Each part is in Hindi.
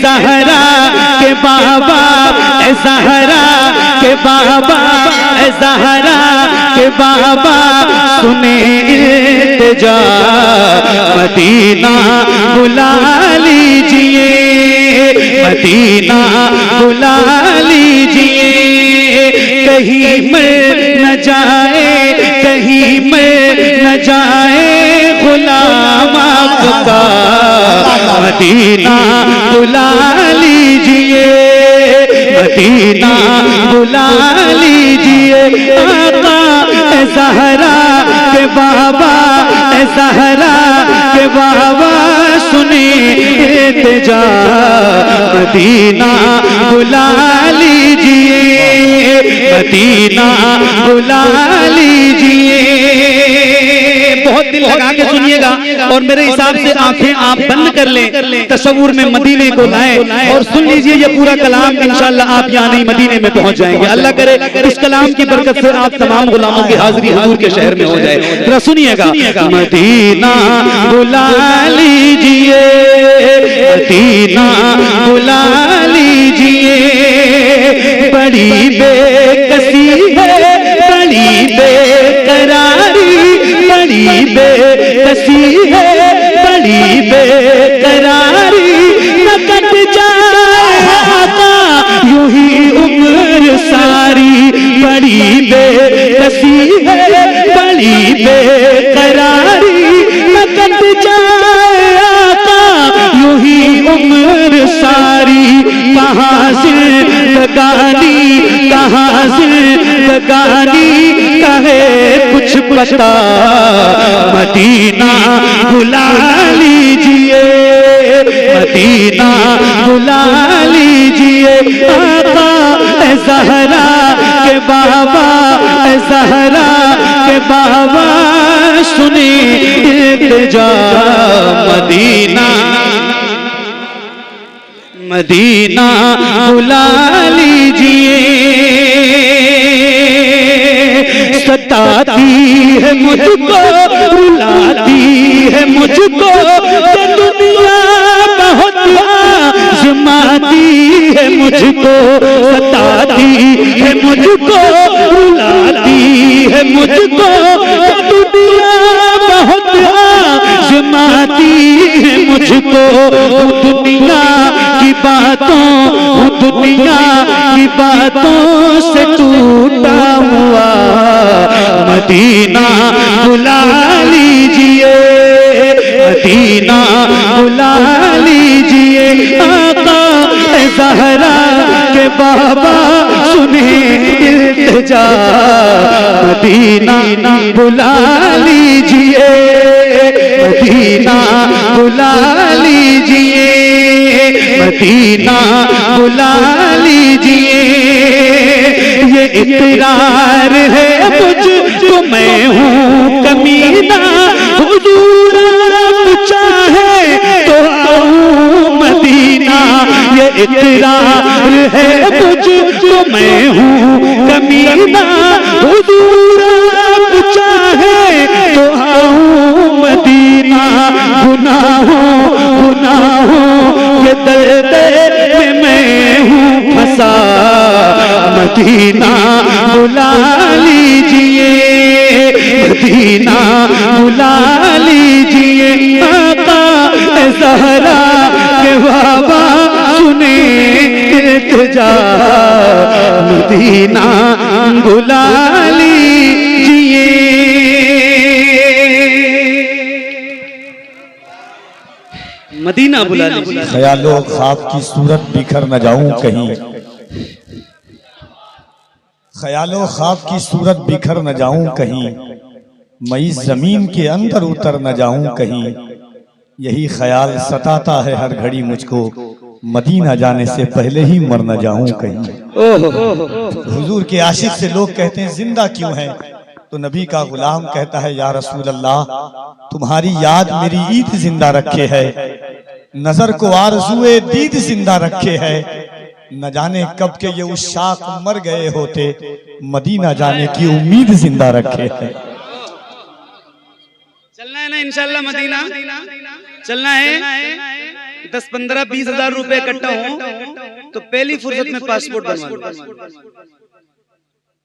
ज़हरा के बाबा, ज़हरा के बाबा, ज़हरा के बाबा सुने इल्तिजा, मदीना बुला लीजिए, मदीना बुला लीजिए। कहीं मर न जाए, कहीं मर न जाए गुलाम आपका, मदीना बुला लीजिए, मदीना बुला लीजिए। आका ज़हरा के बाबा, ज़हरा के बाबा सुने इल्तिजा, मदीना बुला लीजिए, मदीना बुला लीजिए। बहुत दिल लगा के सुनिएगा और मेरे हिसाब से आंखें आप बंद कर लें, तस्वुर में मदीने को लाएं और सुन लीजिए ये पूरा कलाम। इंशाअल्लाह आप यहाँ नहीं मदीने में पहुंच जाएंगे। अल्लाह करे इस कलाम की बरकत से आप तमाम गुलामों की हाजिरी हुजूर के शहर में हो जाए। जरा सुनिएगा, मदीना बुला लीजिए, मदीना बुला लीजिए। बड़ी बेकसी है, बड़ी बेकरारी, बड़ी बेकसी है, बड़ी बेकरारी। न कट जाए आका यूं ही उम्र सारी, बड़ी बेकसी है, बड़ी बेकरारी। न कट जाए आका यूं ही उम्र सारी। कहाँ जिंदगानी, कहाँ जिंदगानी कहे कुछ पता, मदीना बुला लीजिए, मदीना बुला लीजिए। आका ज़हरा के बाबा, ज़हरा के बाबा सुने इल्तिजा, मदीना मदीना बुला लीजिए। सताती है मुझको, रुलाती है मुझको, ये दुनिया बहुत आज़माती है मुझको। सताती है मुझको, रुलाती है मुझको, ये दुनिया बहुत आज़माती है मुझको। दुनिया की बातों, दुनिया की बातों से टूटा हुआ, मदीना बुला लीजिए, मदीना बुला लीजिए। आका ज़हरा के बाबा सुने इल्तिजा, मदीना बुला लीजिए, मदीना बुला लीजिए, मदीना बुला लीजिए। ये इकरार है मुझको मैं हूँ कमीना, हुजूर आप चाहे तो आऊं मदीना। ये इकरार है मुझको मैं हूँ कमीना, हुजूर आप चाहे तो आऊं मदीना। गुनाहों गुनाहों के दर्द में मैं हूँ फंसा, मदीना बुला लीजिए, मदीना बुला लीजिए। आका ज़हरा के बाबा सुने इल्तिजा, मदीना बुला लीजिए। मदीना बुला लीजिए। ख्यालों ख्वाब की सूरत बिखर न जाऊं कहीं, ख्यालों ख्वाब की सूरत बिखर न जाऊं कहीं, मैं इस जमीन के अंदर उतर न जाऊं कहीं। यही ख्याल सताता है हर घड़ी मुझको, मदीना जाने से पहले ही मर न जाऊं कहीं। हुजूर के आशिक से लोग कहते हैं जिंदा क्यों है, तो नबी का गुलाम कहता है या रसूल अल्लाह, तुम्हारी याद मेरी ईद जिंदा रखे है, नजर को आरज़ुए दीद जिंदा रखे है। न जाने कब के ये उशाक मर गए होते, मदीना जाने की उम्मीद जिंदा रखे है। चलना है ना इंशाअल्लाह, मदीना चलना है। 10-15-20 हज़ार रुपए इकट्ठा हो तो पहली फुर्सत में पासपोर्ट बनवा लूं।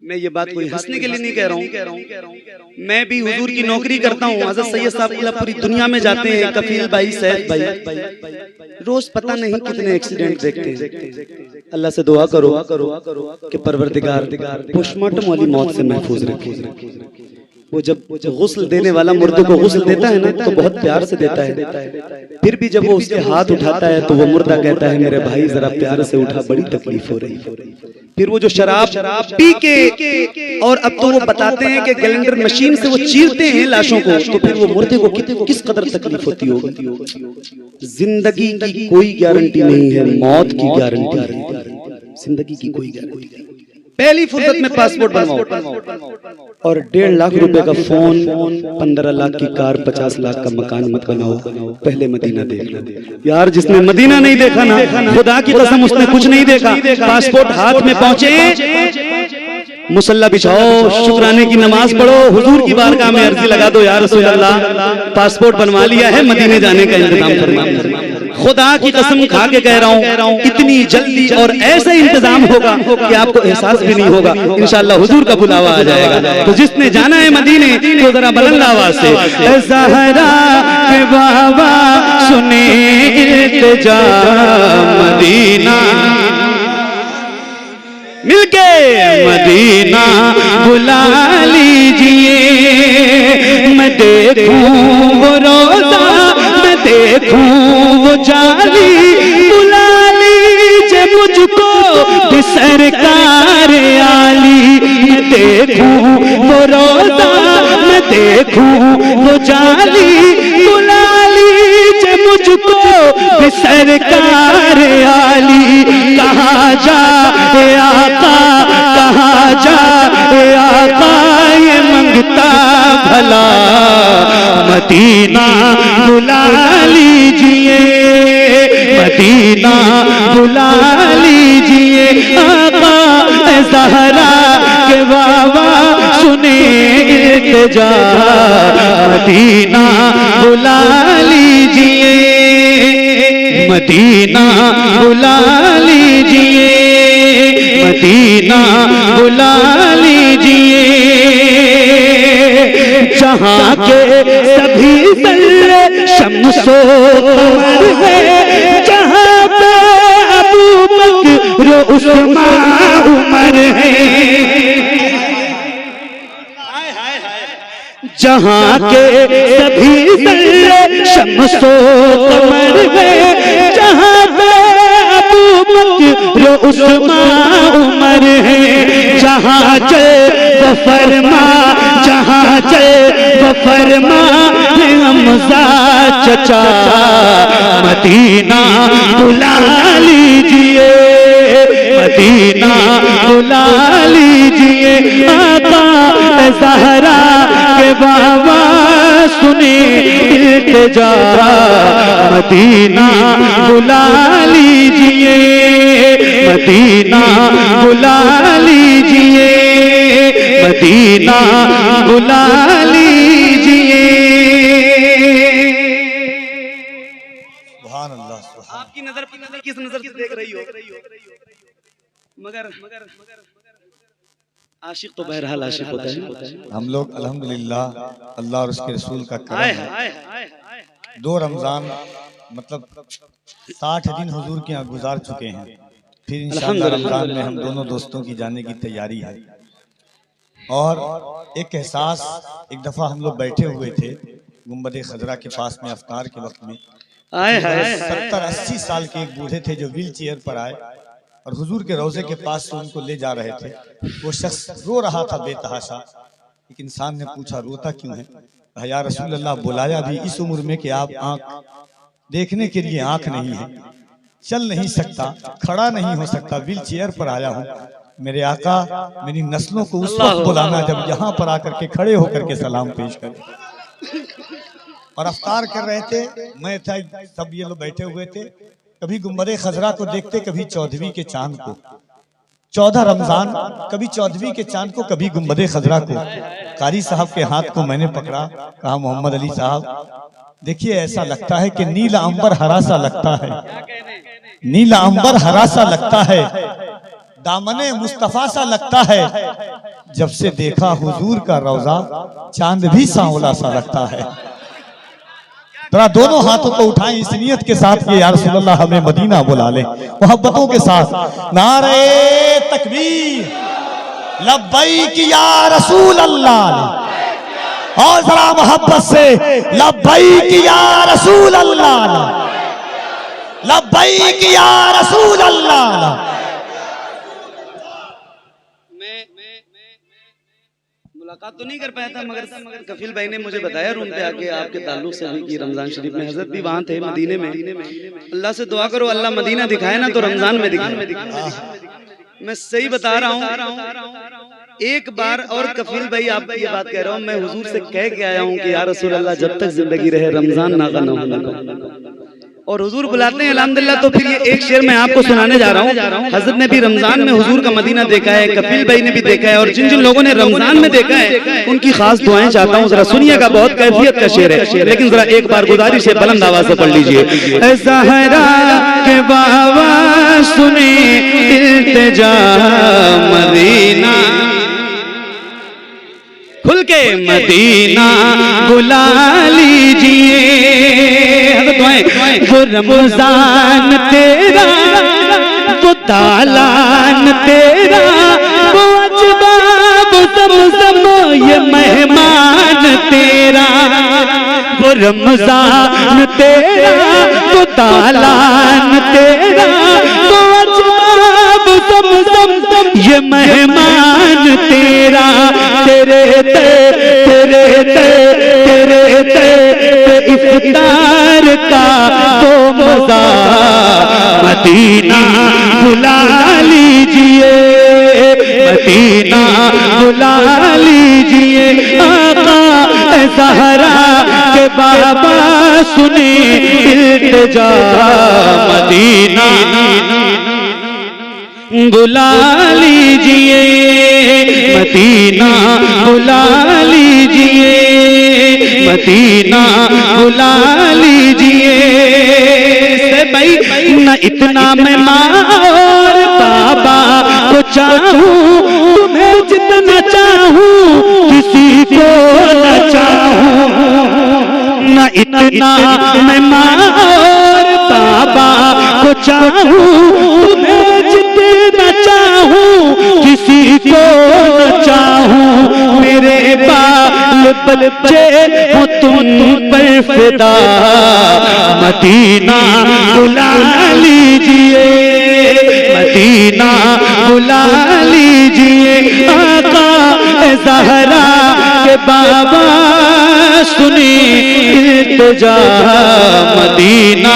मैं ये बात कोई हंसने के लिए नहीं कह रहा हूँ, मैं भी हुजूर की नौकरी करता हूँ। हज़रत सैयद साहब पूरी दुनिया में जाते हैं, कफील भाई, सैयद भाई, रोज पता नहीं कितने एक्सीडेंट देखते हैं। अल्लाह से दुआ करो कि परवरदिगार पोस्टमार्टम वाली मौत से महफूज रखे। वो जब गुस्ल देने वाला मुर्दे को गुस्ल देता है ना तो बहुत प्यार से देता है, फिर भी जब वो उसके हाथ उठाता है तो वो मुर्दा कहता है मेरे भाई जरा प्यार से उठा, बड़ी तकलीफ हो रही। फिर वो जो शराब पी के, और अब तो वो बताते हैं कि ग्राइंडर मशीन से वो चीरते हैं लाशों को, तो फिर वो मुर्दे को किस कदर तकलीफ होती होगी। जिंदगी की कोई गारंटी नहीं है, मौत की गारंटी है, जिंदगी की कोई गारंटी नहीं। पहली फुर्सत में पासपोर्ट बनवाओ और 1.5 लाख रुपए का फोन, 15 लाख की कार, 50 लाख का मकान मत बनाओ, पहले मदीना देख लो। यार जिसने मदीना नहीं देखा ना, खुदा की कसम उसने कुछ नहीं देखा। पासपोर्ट हाथ में पहुंचे, मुसल्ला बिछाओ, शुक्राने की नमाज पढ़ो, हुजूर की बारगाह में अर्जी लगा दो, या रसूल अल्लाह पासपोर्ट बनवा लिया है, मदीने जाने का इंतजाम करना। खुदा की कसम खा के कह रहा हूँ, इतनी जल्दी और ऐसा इंतजाम होगा कि आपको एहसास भी नहीं होगा। इंशाअल्लाह हुजूर का बुलावा आ जाएगा। तो जिसने जाना है मदीने तो जरा बुलंद आवाज से ज़हरा के बाबा सुने इल्तिजा मदीना, मिलके मदीना बुला लीजिए, मैं देखूं वो रोज़ा, मैं देखूं वो जाली, बुला लीजिए मुझको भी सरकार आली, मैं देखूं वो रोज़ा, मैं देखूं वो जाली, बुला लीजिए मुझको भी सरकार आली। कहाँ जा आका, कहाँ जा आका, ये मंगता भला मदीना बुला लीजिए, मदीना बुला लीजिए। आका ज़हरा के बाबा सुने इल्तिजा, मदीना बुला लीजिए, मदीना बुला लीजिए, मदीना बुला लीजिए। जहाँ के सभी बल्ले शम्सो कमर है, जहाँ पे अबू बकर उस्मान उमर है, जहाँ के सभी बल्ले शम्सो कमर है, जहाँ पे अबू बकर उस्मान उमर है, जहाँ चल वो फरमा, जहाँ चल वो फरमा हमजा चचा, मदीना बुला लीजिए, मदीना बुला लीजिए। आका ज़हरा के बाबा सुने इल्तिजा, मदीना बुला लीजिए, मदीना बुला लीजिए, मदीना बुला लीजिए। सुभान अल्लाह, सुभान। आपकी नजर किस नजर से देख रही हो, मगर आशिक तो बहरहाल आशिक होता है। हम लोग अल्हम्दुलिल्लाह अल्लाह और उसके रसूल का करम है, 2 रमजान मतलब 60 दिन हुजूर के यहाँ गुजार चुके हैं। फिर इंशाअल्लाह रमजान में हम दोनों दोस्तों की जाने की तैयारी है। और एक एहसास, एक दफा हम लोग बैठे हुए थे गुंबद खजरा के पास में अफ्तार के वक्त में, 70-80 साल के एक बूढ़े थे जो व्हील चेयर पर आए और हुजूर के रोजे के पास से उनको ले जा रहे थे। वो शख्स रो रहा था बेतहाशा। एक इंसान ने पूछा रोता क्यों है? कहा या रसूल अल्लाह, बुलाया भी इस उम्र में कि आप आंख देखने के लिए आंख नहीं है, चल नहीं सकता, खड़ा नहीं हो सकता, व्हील चेयर पर आया हूँ। मेरे आका मेरी नस्लों को उस वक्त बुलाना जब यहाँ पर आकर के खड़े होकर के सलाम पेश करें। और अफ्तार कर रहे थे, मैं था, सब ये लोग बैठे हुए थे। कभी गुंबद खजरा को देखते, कभी 14वीं के चांद को, 14 रमजान, कभी 14वीं के चांद को, कभी गुंबद खजरा को। कारी साहब के हाथ को मैंने पकड़ा, कहा मोहम्मद अली साहब देखिए ऐसा लगता है कि नीला अंबर हरा सा लगता है, नीला अंबर हरा सा लगता है, दामने मुस्तफा सा लगता है। जब से देखा हुजूर का रौजा चांद भी सांवला सा लगता है। जरा दोनों हाथों को उठाएं इस नियत के साथ कि या रसूल अल्लाह हमें मदीना बुला ले, मोहब्बतों के साथ। नारे तकबीर, लब्बैक या रसूल अल्लाह, और जरा मोहब्बत से लब्बैक या रसूल अल्लाह, लब्बैक या रसूल अल्लाह। मुलाकात तो नहीं कर पाया था, मगर कफील भाई ने मुझे बताया रूम पे आके आपके ताल्लुक से भी कि रमजान शरीफ में हजरत भी वहाँ थे मदीने में। अल्लाह से दुआ करो अल्लाह मदीना दिखाए ना तो रमजान में दिखाए। मैं सही बता रहा हूँ। एक बार और कफील भाई आपको ये बात कह रहा हूँ, मैं हुजूर से कह के आया हूँ कि या रसूल अल्लाह जब तक जिंदगी रहे रमजान ना होना, और हुजूर बुलाते हैं अल्हम्दुलिल्लाह। तो फिर ये एक शेर मैं आपको सुनाने जा रहा हूँ। हजरत ने भी रमजान में हुजूर का मदीना देखा है, कफील भाई ने भी देखा है, और जिन जिन लोगों ने रमजान में देखा है उनकी खास दुआएं चाहता हूँ। जरा सुनिएगा, बहुत कैफियत का शेर है, लेकिन जरा एक बार गुजारिश है बुलंद आवाज से पढ़ लीजिए। ज़हरा के बाबा सुने इल्तिजा मदीना, खुल के मदीना बुला लीजिए। वो रमजान तेरा, वो तालान तेरा, वो अजबा वो ज़मज़म ये मेहमान तेरा। वो रमजान तेरा, वो तालान तेरा, वो अजबा वो ज़मज़म ये मेहमान तेरा। तेरे इफ्तार का तो मजा मदीना बुला लीजिए, मदीना बुला लीजिए। आका ज़हरा के बाबा सुने इल्तिजा मदीना बुला लीजिए, मदीना बुला लीजिए, मदीना बुला लीजिए। से भाई न इतना मैं माँ और बाबा को चाहूँ, तुम्हें जितना चाहूँ किसी को न चाहूँ। न इतना मैं माँ और बाबा को चाहूँ, तुम्हें जितना चाहूँ किसी को न चाहूँ। मेरे बाल बच्चे हो तुम पर फिदा, मदीना बुला लीजिए, मदीना बुला लीजिए। आका ज़हरा के बाबा सुनी इल्तिजा मदीना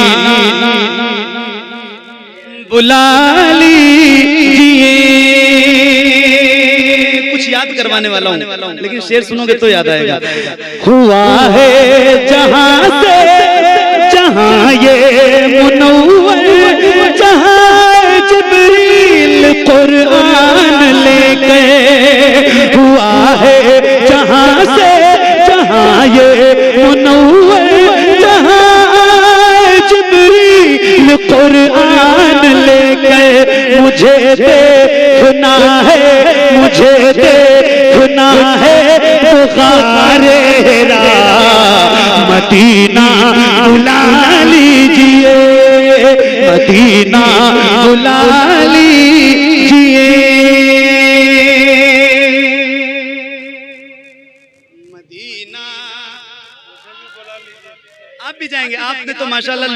बुला लीजिए। कुछ याद करवाने वाला हूँ, लेकिन शेर सुनोगे तो याद आएगा। हुआ है जहाँ से जहाँ ये मुनव्वर, जहाँ जिब्रील कुरान लेके। हुआ है जहाँ से जहाँ ये मुनव्वर, जहाँ जिब्रील कुरान लेके। मुझे देखना है, मुझे देखना है बुखारे रा, मदीना बुला लीजिए, मदीना बुला लीजिए। मदीना आप भी जाएंगे। आपने तो माशाल्लाह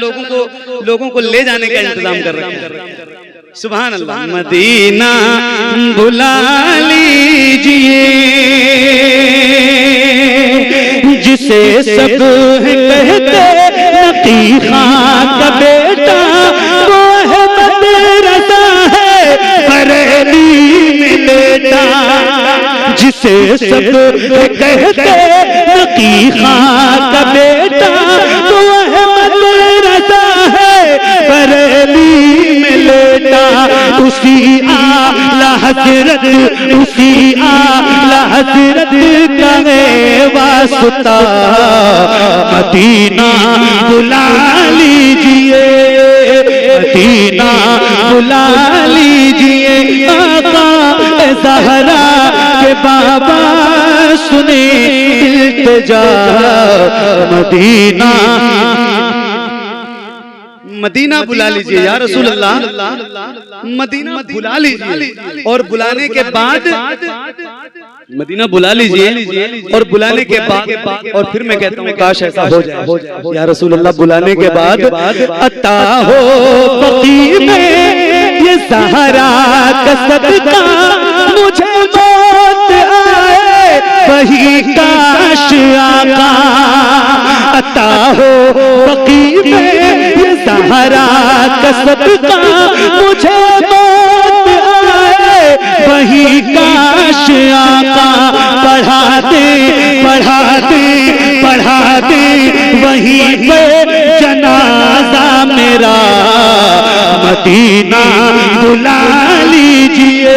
लोगों को ले जाने का इंतजाम कर रखा है। सुभान अल्लाह। मदीना बुला लीजिए, जिसे सब कहते नकी खां का बेटा, वो अहमद रज़ा है बरेली में बेटा। जिसे सब कहते नकी खां का बेटा, वो अहमद रज़ा है बरेली में लेटा। उसी आला हजरत उसी आला हजरत का है वास्ता, मदीना बुला लीजिए, मदीना बुला लीजिए। आका ज़हरा के बाबा सुने इल्तिजा, मदीना मदीना बुला लीजिए या रसूल अल्लाह, मदीना बुला लीजिए। और बुलाने के बाद मदीना बुला लीजिए, और बुलाने के बाद और फिर मैं कहता हूँ काश ऐसा हो जाए या रसूल अल्लाह, बुलाने के बाद अता हो बकी में ये ज़हरा का सदका, मुझे मौत आए वही काश आका। अता हो बकी में ये ज़हरा का सदका, मुझे मौत आए वही काश आका। बढ़ा दे बढ़ा दे बढ़ा दे वहीं पे जनाजा मेरा, मदीना बुला लीजिए,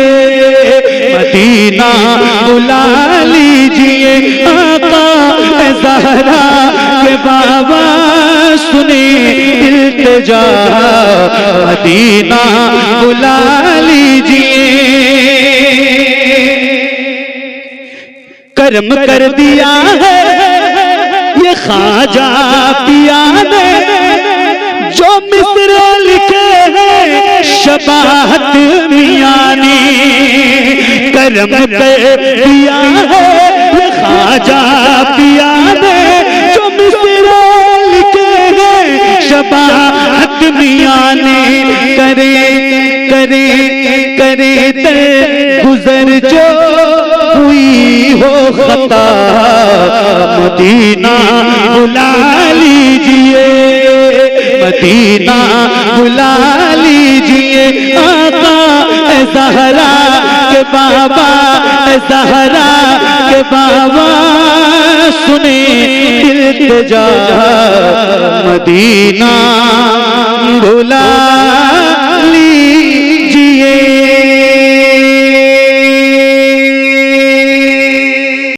मदीना बुला लीजिए। आका ज़हरा के बाबा सुने इल्तिजा, मदीना बुला लीजिए। कर्म कर दिया है ये ख्वाजा पिया ने, जो मिस्र लिखे हैं शबाहत मियां ने। कर्म कर दिया है ये ख्वाजा पिया ने, जो मिस्र लिखे हैं शबाहत मियां ने। करे करे करे ते गुजर जो हुई हो खता, मदीना बुला लीजिए, मदीना बुला लीजिए। आका ज़हरा के बाबा, ज़हरा के बाबा सुने इल्तिजा, मदीना बुला